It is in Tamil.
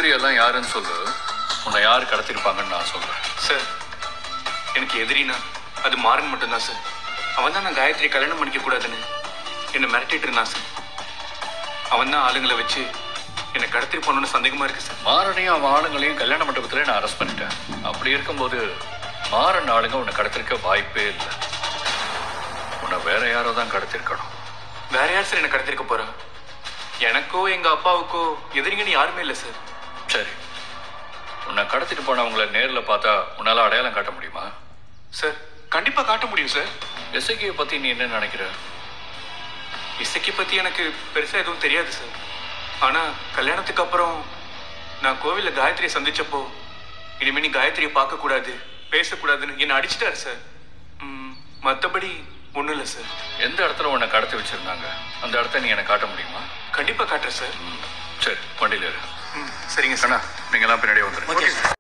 எதிரி எல்லாம் யாருன்னு சொல்லு. உன்னை யார் கடத்திருப்பாங்கன்னு நான் சொல்றேன். சார் எனக்கு எதிரினா அது மாறன் மட்டும்தான் சார். அவன் தான் நான் காயத்ரி கல்யாணம் பண்ணிக்க கூடாதுன்னு என்னை மிரட்டிட்டு இருந்தான் சார். அவன் தான் ஆளுங்களை வச்சு என்னை கடத்திட்டு போனோன்னு சந்தேகமா இருக்கு சார். மாறனையும் அவன் ஆளுங்களையும் கல்யாண மண்டபத்துல நான் அரெஸ்ட் பண்ணிட்டேன். அப்படி இருக்கும்போது மாறன் ஆளுங்க உன்னை கடத்திருக்க வாய்ப்பே இல்லை. உன்னை வேற யாரோ தான் கடத்திருக்கணும். வேற யார் சார் என்னை கடத்திருக்க போறா? எனக்கோ எங்க அப்பாவுக்கோ எதிரிங்கன்னு யாருமே இல்லை சார். சரி, உன்னை கடத்திட்டு போனவங்களை நேரில் பார்த்தா உன்னால அடையாளம் காட்ட முடியுமா? சார் கண்டிப்பா காட்ட முடியும் சார். இசைக்கியை பத்தி நீ என்ன நினைக்கிற? இசைக்கு பத்தி எனக்கு பெருசா எதுவும் தெரியாது சார். ஆனா கல்யாணத்துக்கு அப்புறம் நான் கோவில்ல காயத்ரியை சந்திச்சப்போ இனிமே நீ காயத்ரியை பார்க்க கூடாது பேசக்கூடாதுன்னு என்னை அடிச்சிட்டாரு சார். மற்றபடி ஒன்றும் இல்லை சார். எந்த இடத்துல உன்னை கடத்தி வச்சிருந்தாங்க அந்த இடத்த நீ எனக்கு காட்ட முடியுமா? கண்டிப்பா காட்டுறேன் சார். சரி, வண்டியில் இரு. சரிங்க சார். நீங்களாம் பின்னாடியே வந்துருங்க. Okay sir.